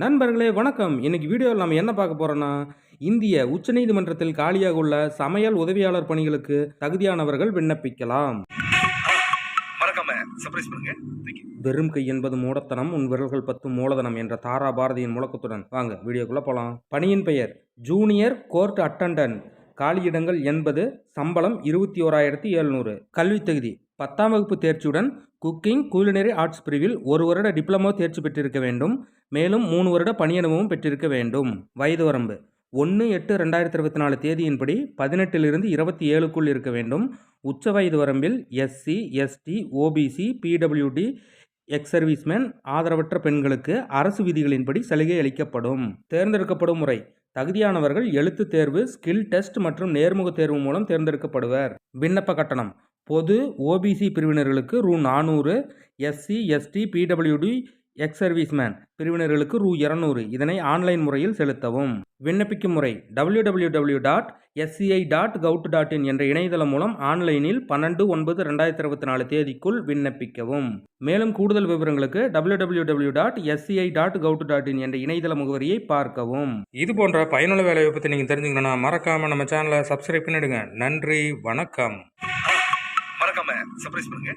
நண்பர்களே வணக்கம். இன்னைக்கு வீடியோவில் நம்ம என்ன பார்க்க போறோம்னா, இந்திய உச்சநீதிமன்றத்தில் காலியாக உள்ள சமையல் உதவியாளர் பணிகளுக்கு தகுதியானவர்கள் விண்ணப்பிக்கலாம். மறக்காம சர்ப்ரைஸ் பண்ணுங்க. வெறும் கை என்பது மூடத்தனம், உன் விரல்கள் 10 மூலதனம் என்ற தாரா பாரதியின் முழக்கத்துடன் வாங்க வீடியோக்குள்ள போலாம். பணியின் பெயர் ஜூனியர் கோர்ட் அட்டண்டன்ட். காலியிடங்கள் 80. சம்பளம் 21,700. கல்வித் தகுதி 10ஆம் வகுப்பு தேர்ச்சியுடன் குக்கிங் குலினரி ஆர்ட்ஸ் பிரிவில் 1 வருட டிப்ளமோ தேர்ச்சி பெற்றிருக்க வேண்டும். மேலும் 3 வருட பணியனுபவம் பெற்றிருக்க வேண்டும். வயது வரம்பு 1/8/2024 தேதியின்படி 18 27க்குள் இருக்க வேண்டும். உச்ச வயது வரம்பில் SC, ST, OBC, PWD, ex serviceman, ஆதரவற்ற பெண்களுக்கு அரசு விதிகளின்படி சலுகை அளிக்கப்படும். தேர்ந்தெடுக்கப்படும் முறை தகுதியானவர்கள் எழுத்து தேர்வு, ஸ்கில் டெஸ்ட் மற்றும் நேர்முக தேர்வு மூலம் தேர்ந்தெடுக்கப்படுவர். விண்ணப்ப கட்டணம் பொது ஓபிசி பிரிவினர்களுக்கு ரூ. 400, SC, ST, PWD, ex serviceman பிரிவினர்களுக்கு ரூ. 200. இதனை ஆன்லைன் முறையில் செலுத்தவும். விண்ணப்பிக்கும் முறை www.sci.gov.in என்ற இணையதளம் மூலம் ஆன்லைனில் 12/9/2024 தேதிக்குள் விண்ணப்பிக்கவும். மேலும் கூடுதல் விவரங்களுக்கு www.sci.gov.in என்ற இணையதள முகவரியை பார்க்கவும். இது போன்ற பயனுள்ள வேலையை பற்றி நீங்கள் தெரிஞ்சுக்கணும்னா மறக்காம நம்ம சேனலை சப்ஸ்கிரைப் பண்ணிடுங்க. நன்றி, வணக்கம். மறக்காம சர்ப்ரைஸ் பண்ணுங்க.